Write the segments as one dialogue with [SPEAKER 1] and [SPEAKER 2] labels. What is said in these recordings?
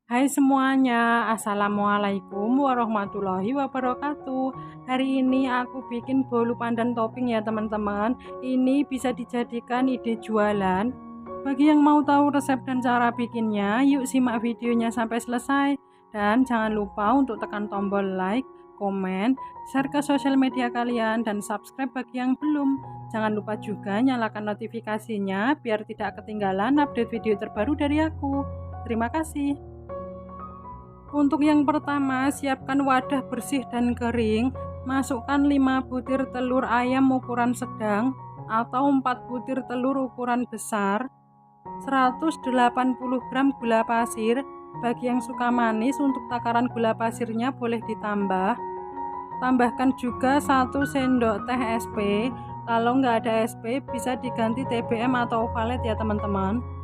[SPEAKER 1] Hai semuanya, Assalamualaikum warahmatullahi wabarakatuh. Hari ini aku bikin bolu pandan topping ya teman-teman. Ini bisa dijadikan ide jualan. Bagi yang mau tahu resep dan cara bikinnya, yuk simak videonya sampai selesai. Dan jangan lupa untuk tekan tombol like, komen, share ke sosial media kalian, dan subscribe bagi yang belum. Jangan lupa juga nyalakan notifikasinya biar tidak ketinggalan update video terbaru dari aku. Terima kasih. Untuk yang pertama, siapkan wadah bersih dan kering. Masukkan 5 butir telur ayam ukuran sedang atau 4 butir telur ukuran besar, 180 gram gula pasir. Bagi yang suka manis, untuk takaran gula pasirnya boleh ditambah. Tambahkan juga 1 sendok teh SP. Kalau nggak ada SP, bisa diganti TBM atau Ovalet ya teman-teman.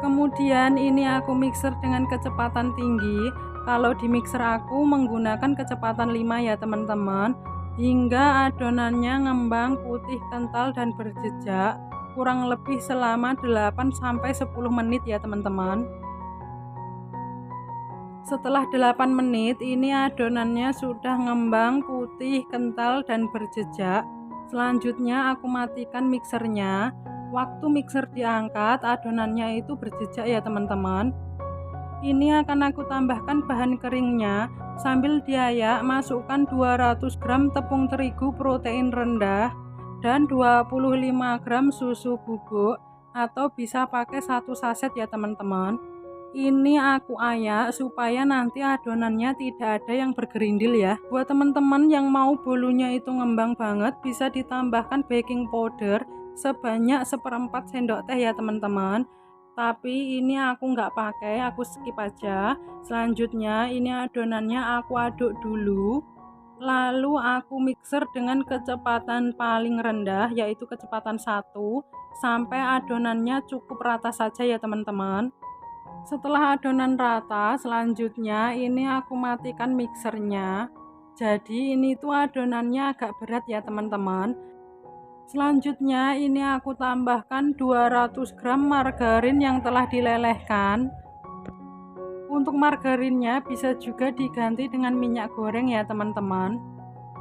[SPEAKER 1] Kemudian ini aku mixer dengan kecepatan tinggi. Kalau di mixer aku menggunakan kecepatan 5 ya teman-teman, hingga adonannya ngembang putih kental dan berjejak, kurang lebih selama 8-10 menit ya teman-teman. Setelah 8 menit ini adonannya sudah ngembang putih kental dan berjejak. Selanjutnya aku matikan mixernya. Waktu mixer diangkat, adonannya itu berjejak ya teman-teman. Ini akan aku tambahkan bahan keringnya. Sambil diayak, masukkan 200 gram tepung terigu protein rendah dan 25 gram susu bubuk, atau bisa pakai 1 saset ya teman-teman. Ini aku ayak supaya nanti adonannya tidak ada yang bergerindil ya. Buat teman-teman yang mau bolunya itu ngembang banget, bisa ditambahkan baking powder sebanyak 1/4 sendok teh ya teman-teman. Tapi ini aku nggak pakai, aku skip aja. Selanjutnya ini adonannya aku aduk dulu. Lalu aku mixer dengan kecepatan paling rendah, yaitu kecepatan 1, sampai adonannya cukup rata saja ya teman-teman. Setelah adonan rata, selanjutnya ini aku matikan mixernya. Jadi ini tuh adonannya agak berat ya teman-teman. Selanjutnya ini aku tambahkan 200 gram margarin yang telah dilelehkan. Untuk margarinnya bisa juga diganti dengan minyak goreng ya teman-teman.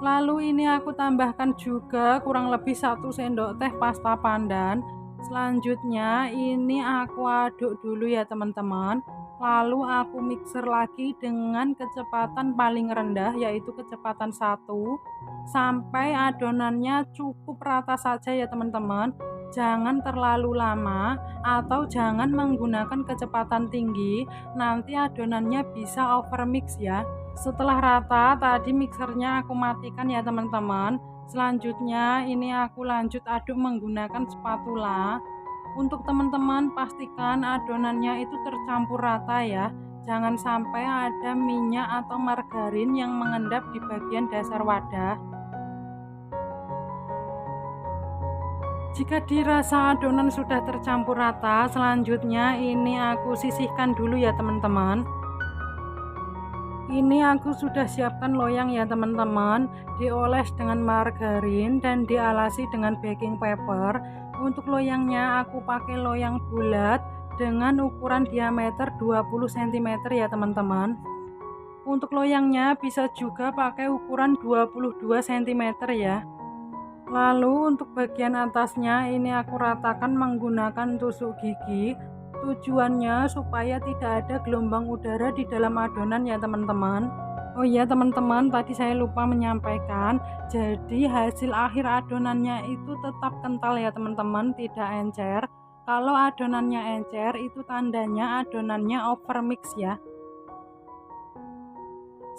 [SPEAKER 1] Lalu ini aku tambahkan juga kurang lebih 1 sendok teh pasta pandan. Selanjutnya ini aku aduk dulu ya teman-teman. Lalu aku mixer lagi dengan kecepatan paling rendah, yaitu kecepatan 1, sampai adonannya cukup rata saja ya teman-teman. Jangan terlalu lama atau jangan menggunakan kecepatan tinggi, nanti adonannya bisa overmix ya. Setelah rata, tadi mixernya aku matikan ya teman-teman. Selanjutnya ini aku lanjut aduk menggunakan spatula. Untuk teman-teman pastikan adonannya itu tercampur rata ya. Jangan sampai ada minyak atau margarin yang mengendap di bagian dasar wadah. Jika dirasa adonan sudah tercampur rata, selanjutnya ini aku sisihkan dulu ya teman-teman. Ini aku sudah siapkan loyang ya teman-teman, dioles dengan margarin dan dialasi dengan baking paper. Untuk loyangnya aku pakai loyang bulat dengan ukuran diameter 20 cm ya teman-teman. Untuk loyangnya bisa juga pakai ukuran 22 cm ya. Lalu untuk bagian atasnya ini aku ratakan menggunakan tusuk gigi. Tujuannya supaya tidak ada gelombang udara di dalam adonan ya teman-teman. Oh iya teman-teman, tadi saya lupa menyampaikan, jadi hasil akhir adonannya itu tetap kental ya teman-teman, tidak encer. Kalau adonannya encer itu tandanya adonannya overmix ya.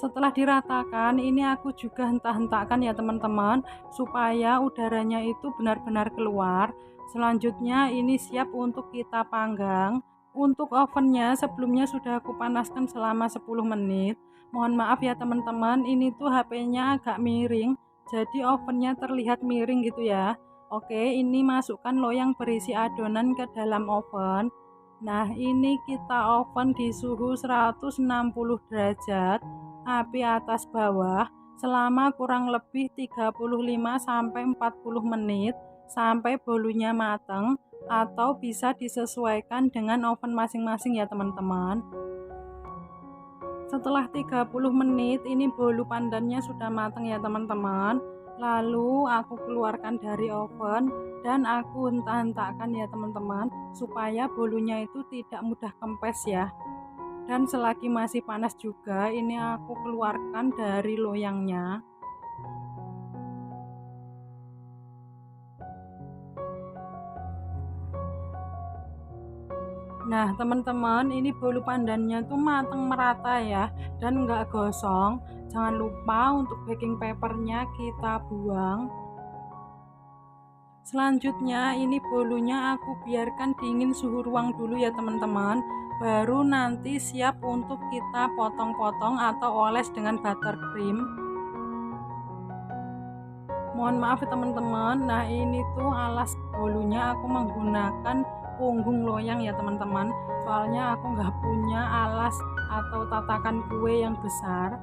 [SPEAKER 1] Setelah diratakan, ini aku juga hentak-hentakkan ya teman-teman, supaya udaranya itu benar-benar keluar. Selanjutnya ini siap untuk kita panggang. Untuk ovennya sebelumnya sudah aku panaskan selama 10 menit. Mohon maaf ya teman-teman, ini tuh HP-nya agak miring, jadi ovennya terlihat miring gitu ya. Oke, ini masukkan loyang berisi adonan ke dalam oven. Nah, ini kita oven di suhu 160 derajat, api atas bawah, selama kurang lebih 35-40 menit sampai bolunya matang. atau bisa disesuaikan dengan oven masing-masing ya teman-teman. Setelah 30 menit ini bolu pandannya sudah matang ya teman-teman. Lalu aku keluarkan dari oven dan aku hentak-hentakkan ya teman-teman, supaya bolunya itu tidak mudah kempes ya. Dan selagi masih panas juga, ini aku keluarkan dari loyangnya. Nah teman-teman, ini bolu pandannya tuh matang merata ya, dan nggak gosong. Jangan lupa untuk baking papernya kita buang. Selanjutnya ini bolunya aku biarkan dingin suhu ruang dulu ya teman-teman, baru nanti siap untuk kita potong-potong atau oles dengan buttercream. Mohon maaf ya teman-teman, nah ini tuh alas bolunya aku menggunakan punggung loyang ya teman-teman, soalnya aku nggak punya alas atau tatakan kue yang besar.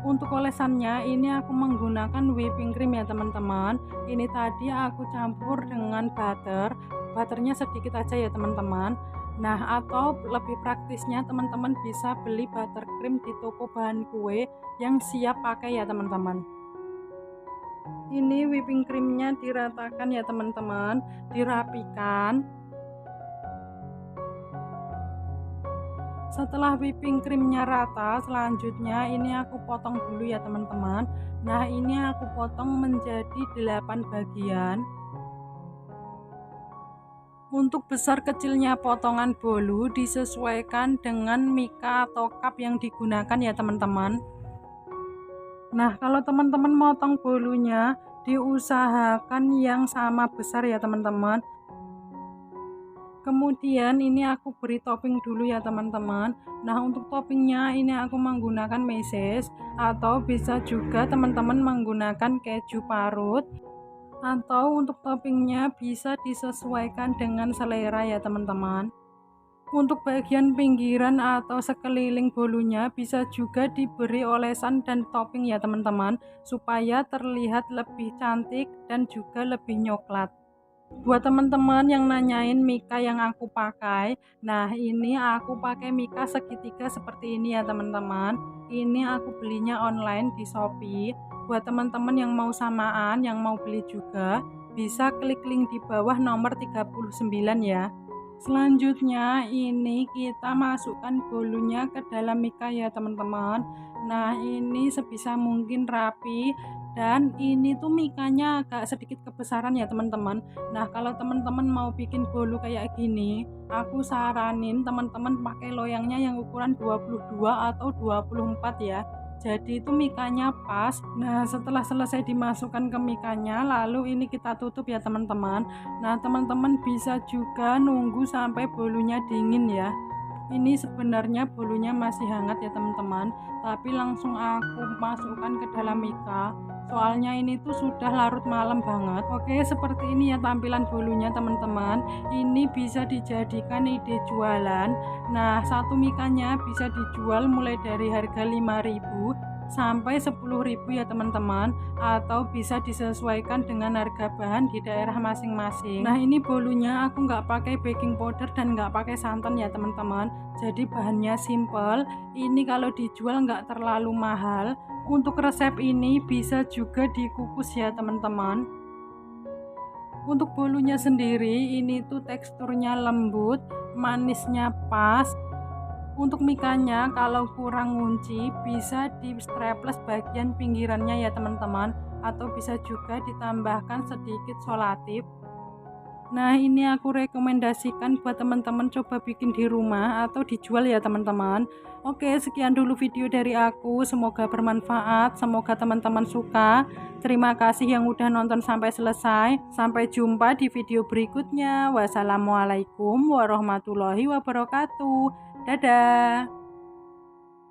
[SPEAKER 1] Untuk olesannya ini aku menggunakan whipping cream ya teman-teman. Ini tadi aku campur dengan butternya sedikit aja ya teman-teman. Nah atau lebih praktisnya teman-teman bisa beli buttercream di toko bahan kue yang siap pakai ya teman-teman. Ini whipping creamnya diratakan ya teman-teman, dirapikan. Setelah whipping creamnya rata, selanjutnya ini aku potong dulu ya teman-teman. Nah ini aku potong menjadi 8 bagian. Untuk besar kecilnya potongan bolu disesuaikan dengan mika atau cup yang digunakan ya teman-teman. Nah kalau teman-teman motong bolunya diusahakan yang sama besar ya teman-teman. Kemudian ini aku beri topping dulu ya teman-teman. Nah untuk toppingnya ini aku menggunakan meses, atau bisa juga teman-teman menggunakan keju parut, atau untuk toppingnya bisa disesuaikan dengan selera ya teman-teman. Untuk bagian pinggiran atau sekeliling bolunya bisa juga diberi olesan dan topping ya teman-teman, supaya terlihat lebih cantik dan juga lebih nyoklat. Buat teman-teman yang nanyain mika yang aku pakai, nah ini aku pakai mika segitiga seperti ini ya teman-teman. Ini aku belinya online di Shopee. Buat teman-teman yang mau samaan, yang mau beli juga, bisa klik link di bawah nomor 39 ya. Selanjutnya ini kita masukkan bolunya ke dalam mika ya teman-teman. Nah ini sebisa mungkin rapi, dan ini tuh mikanya agak sedikit kebesaran ya teman-teman. Nah kalau teman-teman mau bikin bolu kayak gini, aku saranin teman-teman pakai loyangnya yang ukuran 22 atau 24 ya. Jadi itu mikanya pas. Nah setelah selesai dimasukkan ke mikanya, lalu ini kita tutup ya teman-teman. Nah teman-teman bisa juga nunggu sampai bolunya dingin ya. Ini sebenarnya bolunya masih hangat ya teman-teman, tapi langsung aku masukkan ke dalam mika, soalnya ini tuh sudah larut malam banget. Oke seperti ini ya tampilan bolunya teman-teman. Ini bisa dijadikan ide jualan. Nah satu mikanya bisa dijual mulai dari harga 5.000 sampai 10.000 ya teman-teman, atau bisa disesuaikan dengan harga bahan di daerah masing-masing. Nah ini bolunya aku nggak pakai baking powder dan nggak pakai santan ya teman-teman, jadi bahannya simple. Ini kalau dijual nggak terlalu mahal. Untuk resep ini bisa juga dikukus ya teman-teman. Untuk bolunya sendiri ini tuh teksturnya lembut, manisnya pas. Untuk mikanya kalau kurang ngunci bisa di strapless bagian pinggirannya ya teman-teman, atau bisa juga ditambahkan sedikit solatif. Nah ini aku rekomendasikan buat teman-teman coba bikin di rumah atau dijual ya teman-teman. Oke sekian dulu video dari aku, semoga bermanfaat, semoga teman-teman suka. Terima kasih yang udah nonton sampai selesai. Sampai jumpa di video berikutnya. Wassalamualaikum warahmatullahi wabarakatuh. Dadah.